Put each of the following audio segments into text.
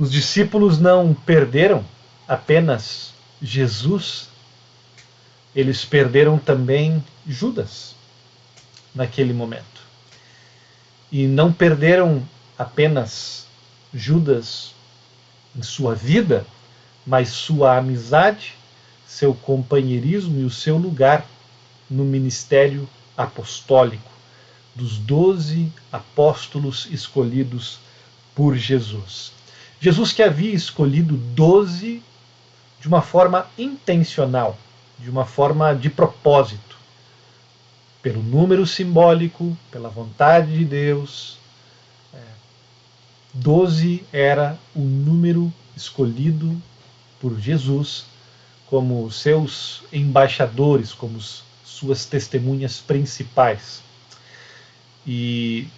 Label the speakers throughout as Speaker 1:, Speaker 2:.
Speaker 1: Os discípulos não perderam apenas Jesus, eles perderam também Judas naquele momento. E não perderam apenas Judas em sua vida, mas sua amizade, seu companheirismo e o seu lugar no ministério apostólico dos 12 apóstolos escolhidos por Jesus. Jesus que havia escolhido 12 de uma forma intencional, de uma forma de propósito, pelo número simbólico, pela vontade de Deus. 12 era o número escolhido por Jesus como seus embaixadores, como suas testemunhas principais. E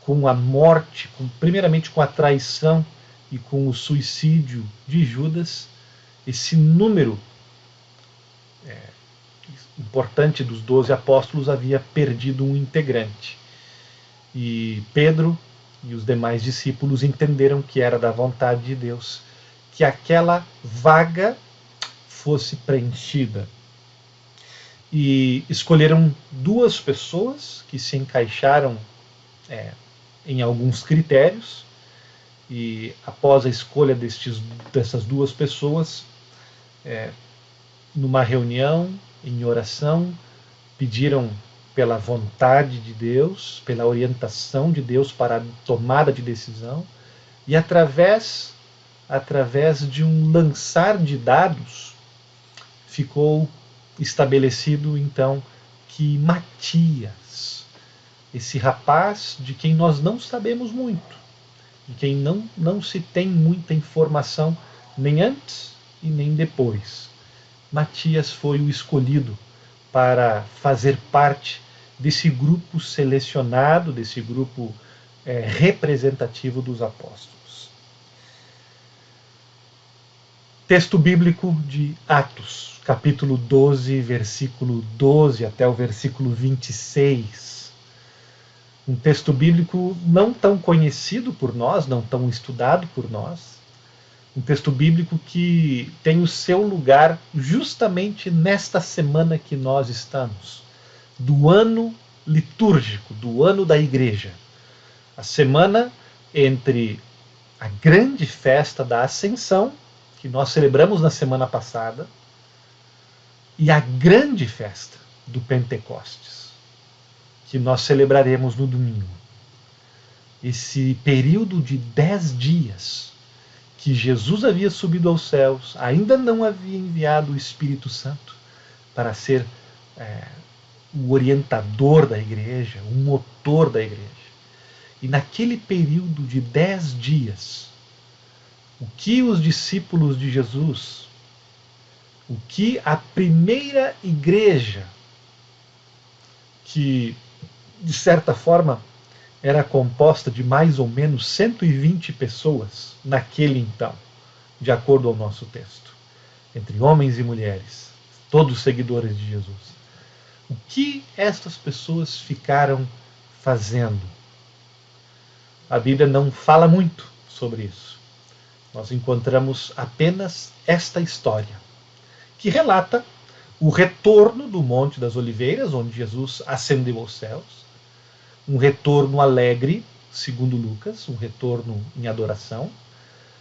Speaker 1: com a morte, primeiramente com a traição e com o suicídio de Judas, esse número importante dos 12 apóstolos havia perdido um integrante. E Pedro e os demais discípulos entenderam que era da vontade de Deus que aquela vaga fosse preenchida. E escolheram 2 pessoas que se encaixaram em alguns critérios, e após a escolha dessas 2 pessoas, numa reunião, em oração, pediram pela vontade de Deus, pela orientação de Deus para a tomada de decisão, e através de um lançar de dados, ficou estabelecido então que Matias, esse rapaz de quem nós não sabemos muito, de quem não se tem muita informação, nem antes e nem depois, Matias foi o escolhido para fazer parte desse grupo selecionado, desse grupo representativo dos apóstolos. Texto bíblico de Atos, capítulo 12, versículo 12 até o versículo 26. Um texto bíblico não tão conhecido por nós, não tão estudado por nós. Um texto bíblico que tem o seu lugar justamente nesta semana que nós estamos, do ano litúrgico, do ano da igreja. A semana entre a grande festa da Ascensão, que nós celebramos na semana passada, e a grande festa do Pentecostes, que nós celebraremos no domingo. Esse período de 10 dias que Jesus havia subido aos céus, ainda não havia enviado o Espírito Santo para ser o orientador da igreja, o motor da igreja. E naquele período de 10 dias, o que os discípulos de Jesus, o que a primeira igreja, que de certa forma era composta de mais ou menos 120 pessoas naquele então, de acordo ao nosso texto, entre homens e mulheres, todos seguidores de Jesus. O que estas pessoas ficaram fazendo? A Bíblia não fala muito sobre isso. Nós encontramos apenas esta história, que relata o retorno do Monte das Oliveiras, onde Jesus ascendeu aos céus, um retorno alegre, segundo Lucas, um retorno em adoração,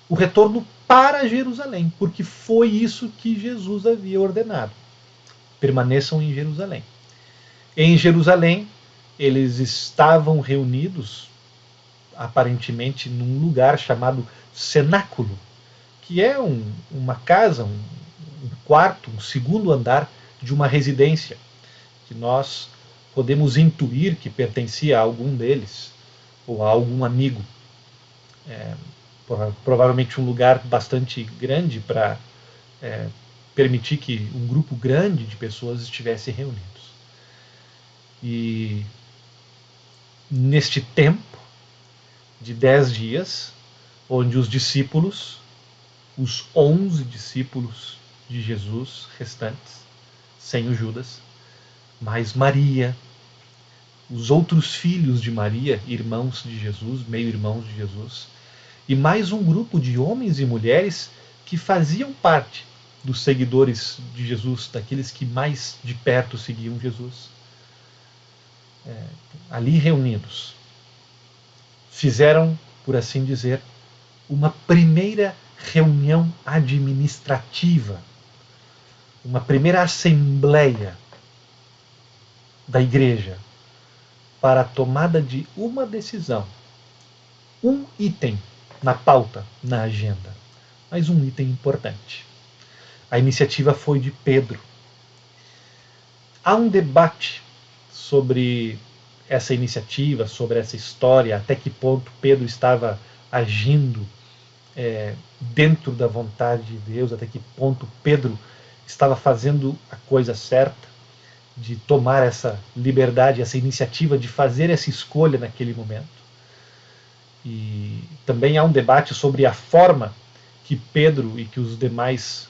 Speaker 1: o retorno para Jerusalém, porque foi isso que Jesus havia ordenado. Permaneçam em Jerusalém. Em Jerusalém, eles estavam reunidos, aparentemente, num lugar chamado cenáculo, que é uma casa, um quarto, um segundo andar de uma residência, que nós podemos intuir que pertencia a algum deles, ou a algum amigo. Provavelmente um lugar bastante grande para permitir que um grupo grande de pessoas estivesse reunidos. E neste tempo de 10 dias, onde os discípulos, os 11 discípulos de Jesus restantes, sem o Judas, mais Maria, os outros filhos de Maria, irmãos de Jesus, meio-irmãos de Jesus, e mais um grupo de homens e mulheres que faziam parte dos seguidores de Jesus, daqueles que mais de perto seguiam Jesus. Ali reunidos, fizeram, por assim dizer, uma primeira reunião administrativa, uma primeira assembleia da igreja para a tomada de uma decisão, um item na pauta, na agenda, mas um item importante. A iniciativa foi de Pedro. Há um debate sobre essa iniciativa, sobre essa história, até que ponto Pedro estava agindo dentro da vontade de Deus, até que ponto Pedro estava fazendo a coisa certa, de tomar essa liberdade, essa iniciativa de fazer essa escolha naquele momento. E também há um debate sobre a forma que Pedro e que os demais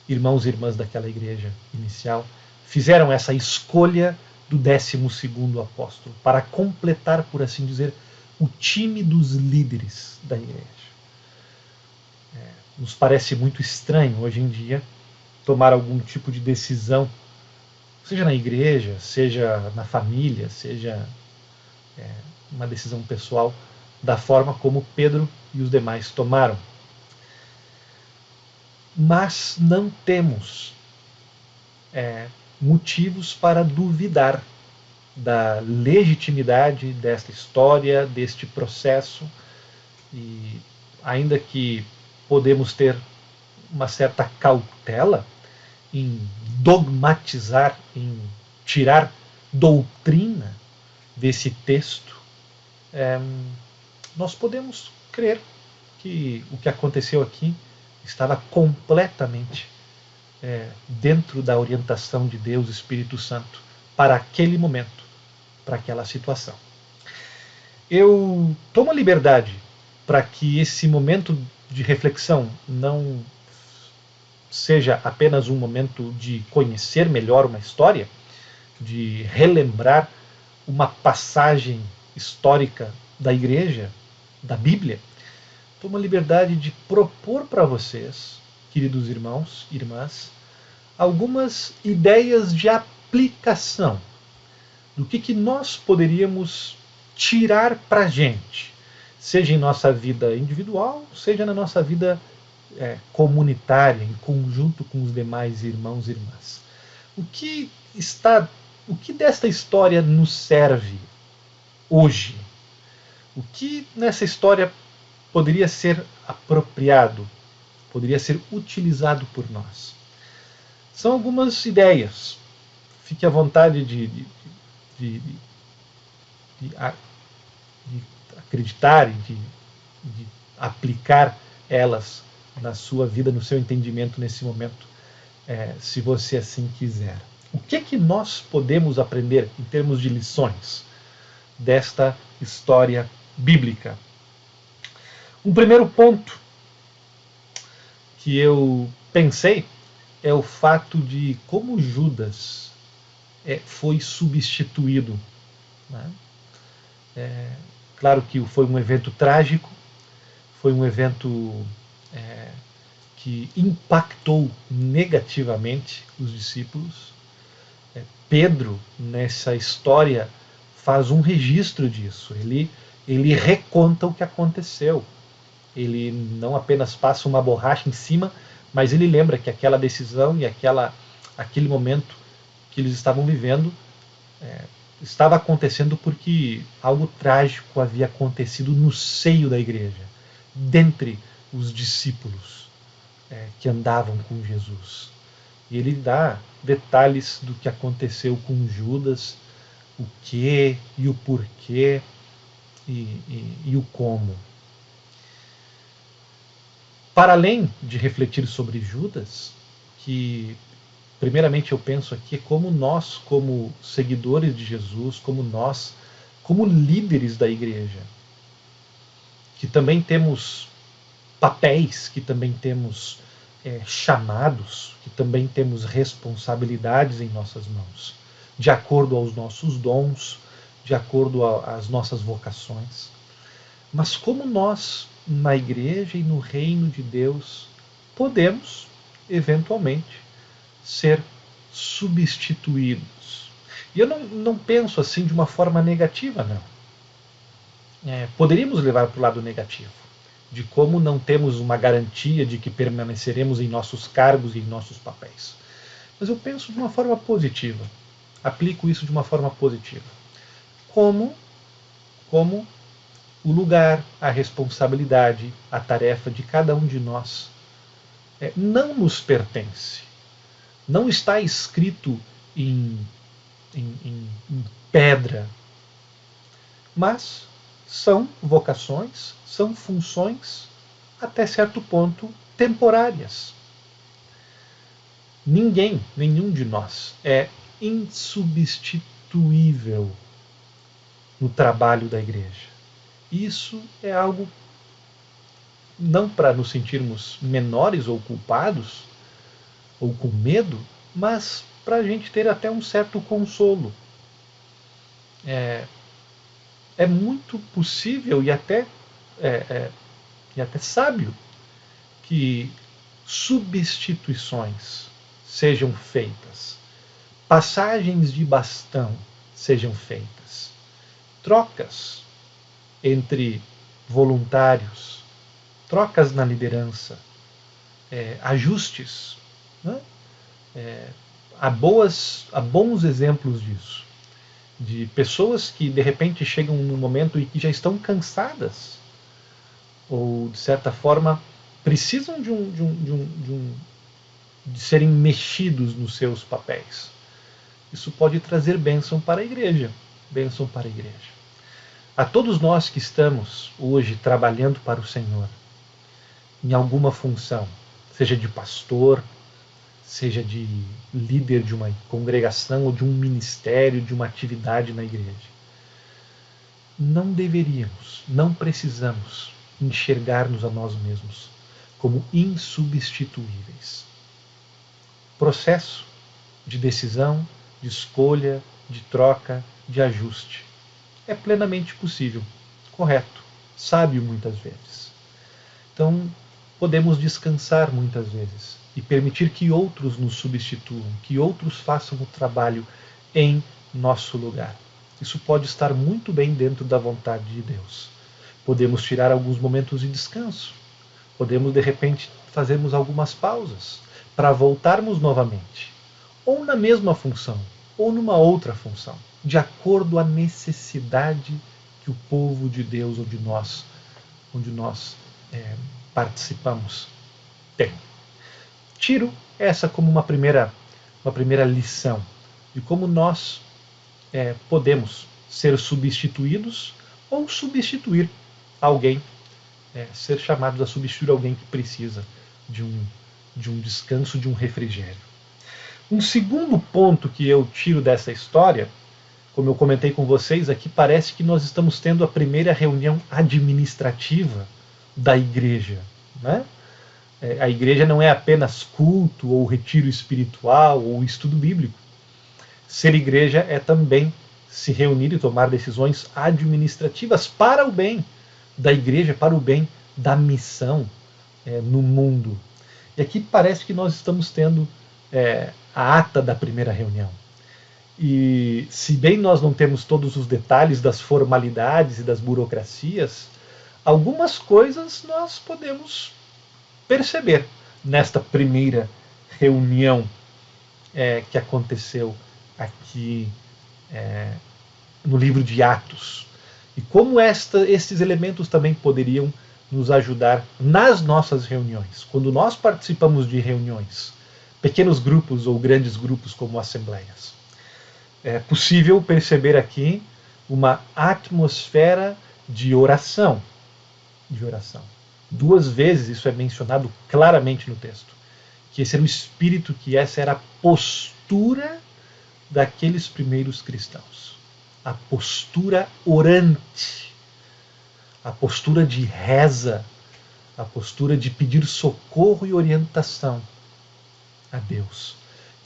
Speaker 1: irmãos e irmãs daquela igreja inicial fizeram essa escolha do 12º apóstolo, para completar, por assim dizer, o time dos líderes da igreja. Nos parece muito estranho hoje em dia tomar algum tipo de decisão, seja na igreja, seja na família, seja uma decisão pessoal, da forma como Pedro e os demais tomaram. Mas não temos motivos para duvidar da legitimidade desta história, deste processo, e ainda que podemos ter uma certa cautela em dogmatizar, em tirar doutrina desse texto, nós podemos crer que o que aconteceu aqui estava completamente dentro da orientação de Deus, Espírito Santo, para aquele momento, para aquela situação. Eu tomo a liberdade para que esse momento de reflexão não seja apenas um momento de conhecer melhor uma história, de relembrar uma passagem histórica da igreja, da Bíblia. Tomo a liberdade de propor para vocês, queridos irmãos e irmãs, algumas ideias de aplicação do que nós poderíamos tirar para a gente, seja em nossa vida individual, seja na nossa vida comunitária, em conjunto com os demais irmãos e irmãs. O que desta história nos serve hoje? O que nessa história poderia ser apropriado, poderia ser utilizado por nós? São algumas ideias. Fique à vontade de acreditar e de aplicar elas na sua vida, no seu entendimento nesse momento, se você assim quiser. O que nós podemos aprender em termos de lições desta história bíblica? Um primeiro ponto que eu pensei é o fato de como Judas foi substituído. Né? Claro que foi um evento trágico, foi um evento que impactou negativamente os discípulos. Pedro, nessa história, faz um registro disso. Ele reconta o que aconteceu. Ele não apenas passa uma borracha em cima, mas ele lembra que aquela decisão e aquele momento que eles estavam vivendo estava acontecendo porque algo trágico havia acontecido no seio da igreja, dentre os discípulos que andavam com Jesus. E ele dá detalhes do que aconteceu com Judas, o que e o porquê e o como. Para além de refletir sobre Judas, que primeiramente eu penso aqui como nós, como seguidores de Jesus, como nós, como líderes da igreja, que também temos papéis, que também temos chamados, que também temos responsabilidades em nossas mãos, de acordo aos nossos dons, de acordo às nossas vocações. Mas como nós na igreja e no reino de Deus, podemos, eventualmente, ser substituídos. E eu não penso assim de uma forma negativa, não. Poderíamos levar para o lado negativo, de como não temos uma garantia de que permaneceremos em nossos cargos e em nossos papéis. Mas eu penso de uma forma positiva. Aplico isso de uma forma positiva. Como o lugar, a responsabilidade, a tarefa de cada um de nós não nos pertence. Não está escrito em pedra. Mas são vocações, são funções, até certo ponto, temporárias. Nenhum de nós é insubstituível no trabalho da igreja. Isso é algo não para nos sentirmos menores ou culpados, ou com medo, mas para a gente ter até um certo consolo. É muito possível e até sábio que substituições sejam feitas, passagens de bastão sejam feitas, trocas entre voluntários, trocas na liderança, ajustes. Né? Há bons exemplos disso, de pessoas que de repente chegam num momento em que já estão cansadas, ou de certa forma precisam de serem mexidos nos seus papéis. Isso pode trazer bênção para a igreja. Bênção para a igreja. A todos nós que estamos hoje trabalhando para o Senhor, em alguma função, seja de pastor, seja de líder de uma congregação ou de um ministério, de uma atividade na igreja, não deveríamos, não precisamos enxergar-nos a nós mesmos como insubstituíveis. Processo de decisão, de escolha, de troca, de ajuste. É plenamente possível, correto, sábio muitas vezes. Então, podemos descansar muitas vezes e permitir que outros nos substituam, que outros façam o trabalho em nosso lugar. Isso pode estar muito bem dentro da vontade de Deus. Podemos tirar alguns momentos de descanso. Podemos, de repente, fazermos algumas pausas para voltarmos novamente. Ou na mesma função, ou numa outra função, de acordo à necessidade que o povo de Deus, onde nós participamos, tem. Tiro essa como uma primeira lição de como nós podemos ser substituídos ou substituir alguém, ser chamados a substituir alguém que precisa de um descanso, de um refrigério. Um segundo ponto que eu tiro dessa história, como eu comentei com vocês aqui, parece que nós estamos tendo a primeira reunião administrativa da igreja. Né? A igreja não é apenas culto, ou retiro espiritual, ou estudo bíblico. Ser igreja é também se reunir e tomar decisões administrativas para o bem da igreja, para o bem da missão no mundo. E aqui parece que nós estamos tendo a ata da primeira reunião. E se bem nós não temos todos os detalhes das formalidades e das burocracias, algumas coisas nós podemos perceber nesta primeira reunião que aconteceu aqui no livro de Atos. E como esses elementos também poderiam nos ajudar nas nossas reuniões, quando nós participamos de reuniões, pequenos grupos ou grandes grupos como assembleias. É possível perceber aqui uma atmosfera de oração. Duas vezes isso é mencionado claramente no texto. Que esse era o espírito, que essa era a postura daqueles primeiros cristãos. A postura orante. A postura de reza. A postura de pedir socorro e orientação a Deus.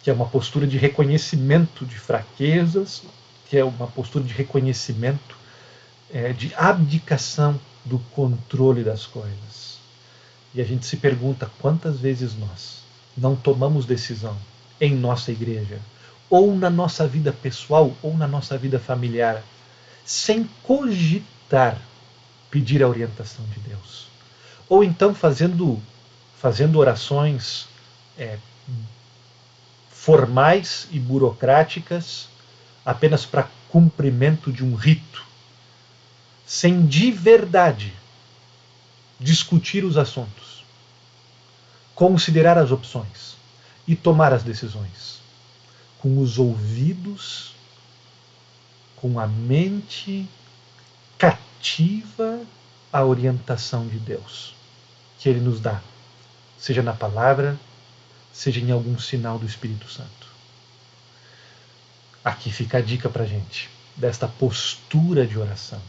Speaker 1: Que é uma postura de reconhecimento de fraquezas, que é uma postura de reconhecimento, de abdicação do controle das coisas. E a gente se pergunta quantas vezes nós não tomamos decisão em nossa igreja, ou na nossa vida pessoal, ou na nossa vida familiar, sem cogitar pedir a orientação de Deus. Ou então fazendo orações formais e burocráticas apenas para cumprimento de um rito, sem de verdade discutir os assuntos, considerar as opções e tomar as decisões, com os ouvidos, com a mente cativa à orientação de Deus, que Ele nos dá, seja na palavra, seja em algum sinal do Espírito Santo. Aqui fica a dica para a gente, desta postura de oração.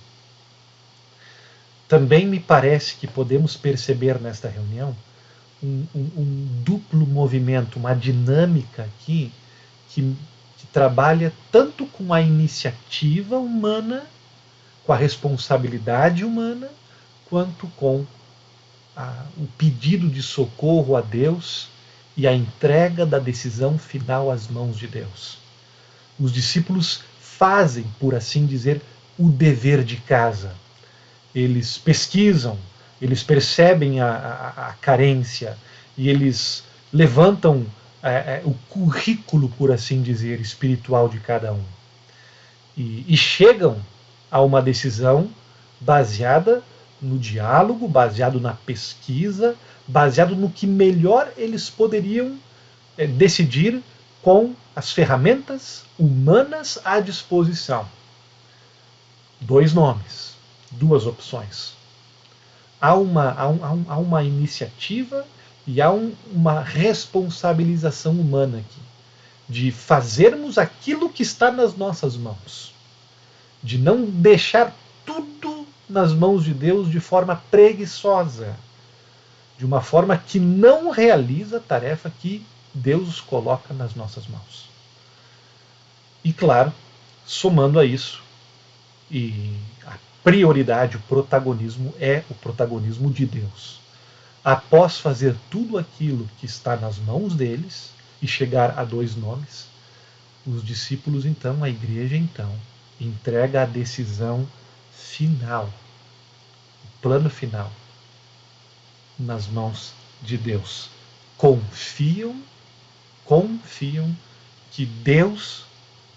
Speaker 1: Também me parece que podemos perceber nesta reunião um duplo movimento, uma dinâmica aqui que trabalha tanto com a iniciativa humana, com a responsabilidade humana, quanto com o pedido de socorro a Deus e a entrega da decisão final às mãos de Deus. Os discípulos fazem, por assim dizer, o dever de casa. Eles pesquisam, eles percebem a carência e eles levantam o currículo, por assim dizer, espiritual de cada um. E chegam a uma decisão baseada no diálogo, baseado na pesquisa, baseado no que melhor eles poderiam decidir com as ferramentas humanas à disposição. 2 nomes, 2 opções. Há uma iniciativa e há uma responsabilização humana aqui, de fazermos aquilo que está nas nossas mãos, de não deixar tudo nas mãos de Deus de forma preguiçosa, de uma forma que não realiza a tarefa que Deus coloca nas nossas mãos. E claro, somando a isso, e a prioridade, o protagonismo é o protagonismo de Deus. Após fazer tudo aquilo que está nas mãos deles e chegar a 2 nomes, os discípulos então, a igreja então, entrega a decisão final, o plano final, nas mãos de Deus. Confiam que Deus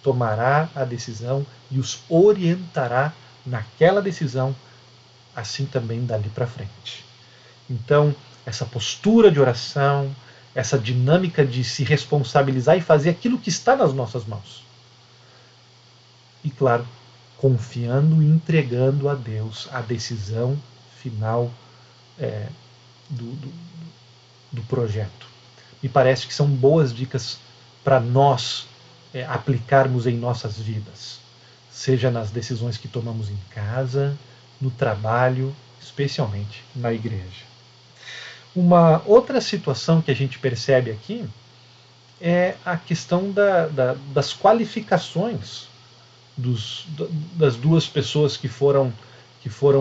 Speaker 1: tomará a decisão e os orientará naquela decisão, assim também dali para frente. Então, essa postura de oração, essa dinâmica de se responsabilizar e fazer aquilo que está nas nossas mãos. E claro, confiando e entregando a Deus a decisão final do projeto. Me parece que são boas dicas para nós aplicarmos em nossas vidas, seja nas decisões que tomamos em casa, no trabalho, especialmente na igreja. Uma outra situação que a gente percebe aqui é a questão das qualificações das 2 pessoas que foram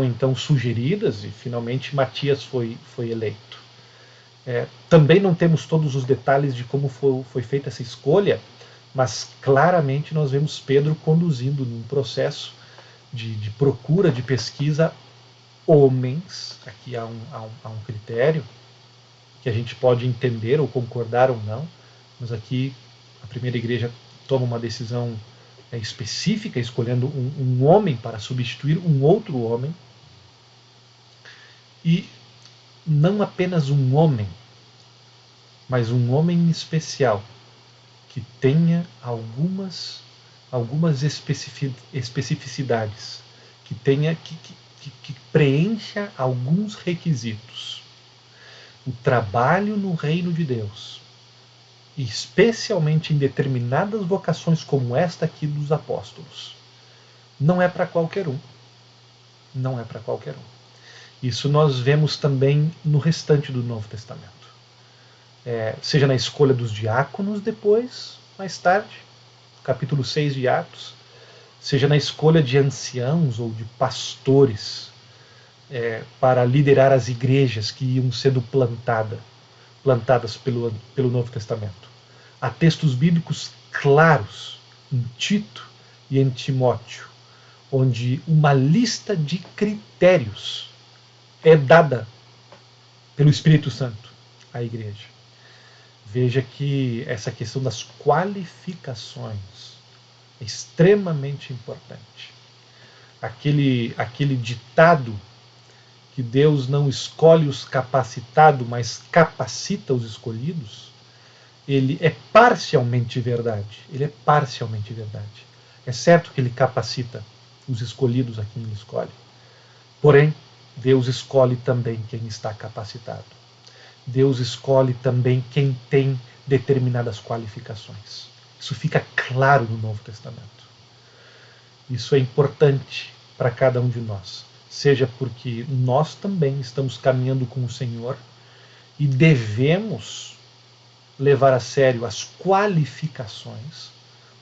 Speaker 1: então sugeridas e finalmente Matias foi eleito. Também não temos todos os detalhes de como foi feita essa escolha, mas claramente nós vemos Pedro conduzindo num processo de procura, de pesquisa, homens. Aqui há um critério que a gente pode entender ou concordar ou não, mas aqui a primeira igreja toma uma decisão específica, escolhendo um homem para substituir um outro homem. E não apenas um homem, mas um homem especial, que tenha algumas especificidades, que preencha alguns requisitos. O trabalho no reino de Deus, especialmente em determinadas vocações como esta aqui dos apóstolos, não é para qualquer um. Não é para qualquer um. Isso nós vemos também no restante do Novo Testamento. Seja na escolha dos diáconos depois, mais tarde, capítulo 6 de Atos, seja na escolha de anciãos ou de pastores, para liderar as igrejas que iam sendo plantadas pelo Novo Testamento. Há textos bíblicos claros em Tito e em Timóteo, onde uma lista de critérios é dada pelo Espírito Santo à igreja. Veja que essa questão das qualificações é extremamente importante. Aquele ditado que Deus não escolhe os capacitados, mas capacita os escolhidos, ele é parcialmente verdade. Ele é parcialmente verdade. É certo que ele capacita os escolhidos a quem ele escolhe. Porém, Deus escolhe também quem está capacitado. Deus escolhe também quem tem determinadas qualificações. Isso fica claro no Novo Testamento. Isso é importante para cada um de nós. Seja porque nós também estamos caminhando com o Senhor e devemos levar a sério as qualificações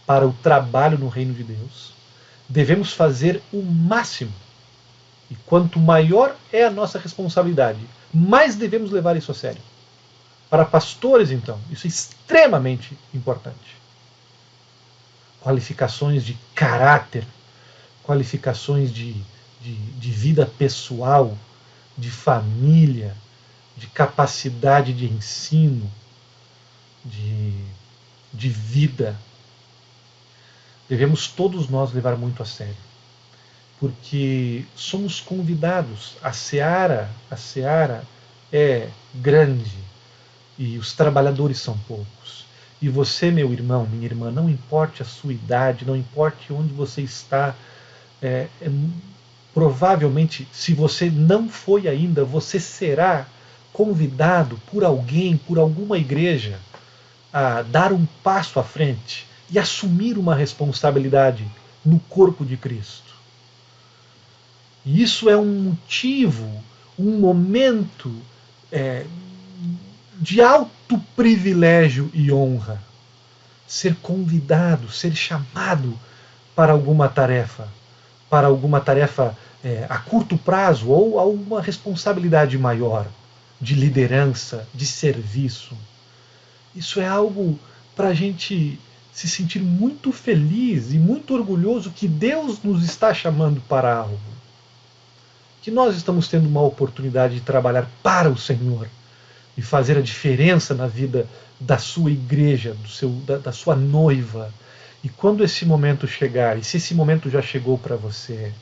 Speaker 1: para o trabalho no reino de Deus. Devemos fazer o máximo. E quanto maior é a nossa responsabilidade, mais devemos levar isso a sério. Para pastores, então, isso é extremamente importante. Qualificações de caráter, qualificações de vida pessoal, de família, de capacidade de ensino, de vida. Devemos todos nós levar muito a sério, porque somos convidados. A seara é grande e os trabalhadores são poucos. E você, meu irmão, minha irmã, não importe a sua idade, não importe onde você está, provavelmente, se você não foi ainda, você será convidado por alguém, por alguma igreja, a dar um passo à frente e assumir uma responsabilidade no corpo de Cristo. E isso é um motivo, um momento de alto privilégio e honra. Ser convidado, ser chamado para alguma tarefa a curto prazo ou a uma responsabilidade maior de liderança, de serviço. Isso é algo para a gente se sentir muito feliz e muito orgulhoso que Deus nos está chamando para algo. Que nós estamos tendo uma oportunidade de trabalhar para o Senhor e fazer a diferença na vida da sua igreja, da sua noiva. E quando esse momento chegar, e se esse momento já chegou para você,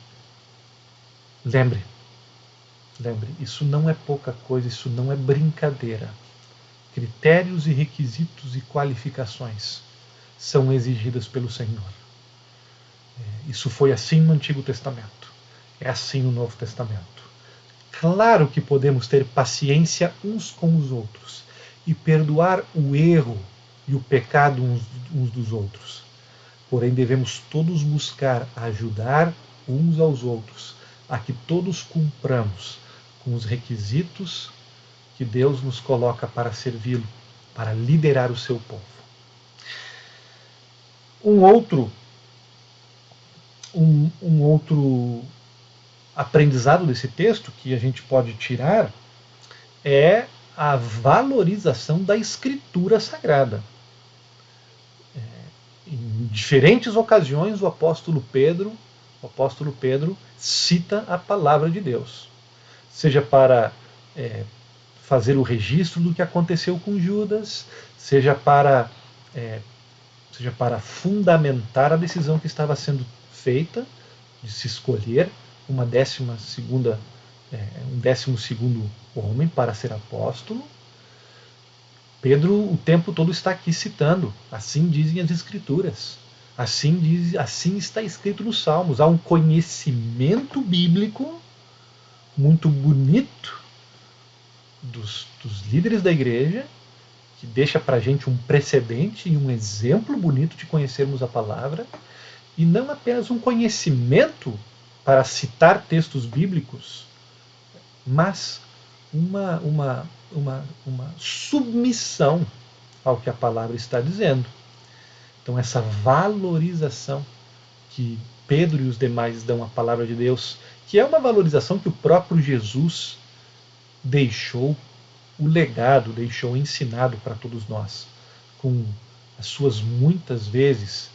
Speaker 1: lembre, isso não é pouca coisa, isso não é brincadeira. Critérios e requisitos e qualificações são exigidas pelo Senhor. Isso foi assim no Antigo Testamento, é assim no Novo Testamento. Claro que podemos ter paciência uns com os outros e perdoar o erro e o pecado uns dos outros. Porém, devemos todos buscar ajudar uns aos outros a que todos cumpramos com os requisitos que Deus nos coloca para servi-lo, para liderar o seu povo. Um outro aprendizado desse texto que a gente pode tirar é a valorização da Escritura Sagrada. Em diferentes ocasiões o apóstolo Pedro cita a palavra de Deus, seja para fazer o registro do que aconteceu com Judas, seja para fundamentar a decisão que estava sendo feita de se escolher um 12º homem para ser apóstolo. Pedro o tempo todo está aqui citando, assim dizem as Escrituras, assim está escrito nos Salmos. Há um conhecimento bíblico muito bonito dos líderes da igreja, que deixa para a gente um precedente e um exemplo bonito de conhecermos a palavra, e não apenas um conhecimento para citar textos bíblicos, mas uma submissão ao que a palavra está dizendo. Então, essa valorização que Pedro e os demais dão à palavra de Deus, que é uma valorização que o próprio Jesus deixou, o legado deixou ensinado para todos nós, com as suas muitas vezes,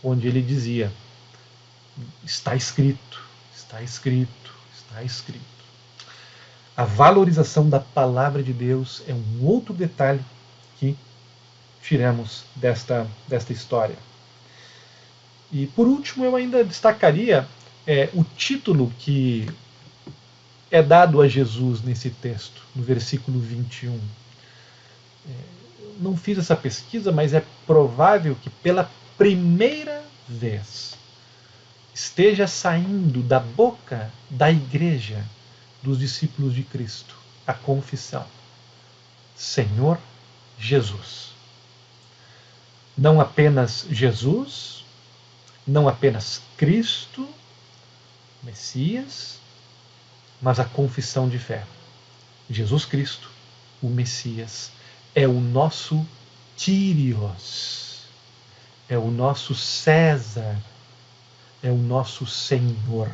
Speaker 1: onde ele dizia: está escrito, está escrito, está escrito. A valorização da palavra de Deus é um outro detalhe que tiramos desta história. E por último, eu ainda destacaria o título que é dado a Jesus nesse texto, no versículo 21. Não fiz essa pesquisa, mas é provável que pela primeira vez esteja saindo da boca da igreja dos discípulos de Cristo a confissão: Senhor Jesus. Não apenas Jesus, não apenas Cristo, Messias, mas a confissão de fé. Jesus Cristo, o Messias, é o nosso Kyrios, é o nosso César, é o nosso Senhor.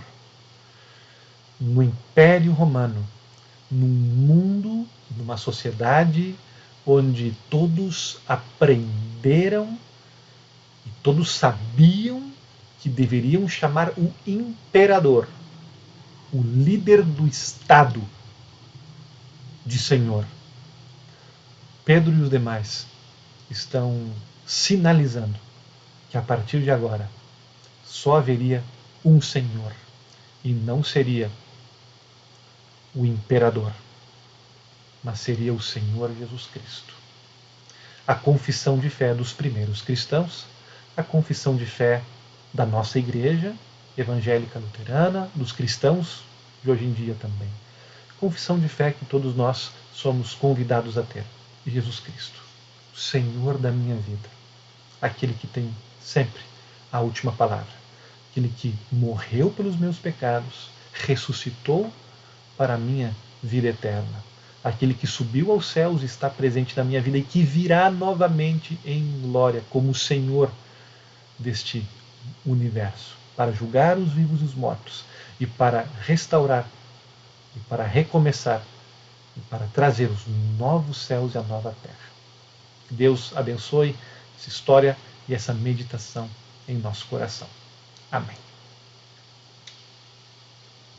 Speaker 1: No Império Romano, num mundo, numa sociedade onde todos aprenderam e todos sabiam que deveriam chamar o imperador, o líder do Estado, de Senhor. Pedro e os demais estão sinalizando que a partir de agora só haveria um Senhor e não seria o imperador, mas seria o Senhor Jesus Cristo. A confissão de fé dos primeiros cristãos, a confissão de fé da nossa igreja evangélica luterana, dos cristãos de hoje em dia também. Confissão de fé que todos nós somos convidados a ter. Jesus Cristo, o Senhor da minha vida, aquele que tem sempre a última palavra, aquele que morreu pelos meus pecados, ressuscitou para a minha vida eterna, aquele que subiu aos céus e está presente na minha vida e que virá novamente em glória como o Senhor deste universo, para julgar os vivos e os mortos e para restaurar e para recomeçar e para trazer os novos céus e a nova terra. Deus abençoe essa história e essa meditação em nosso coração. Amém.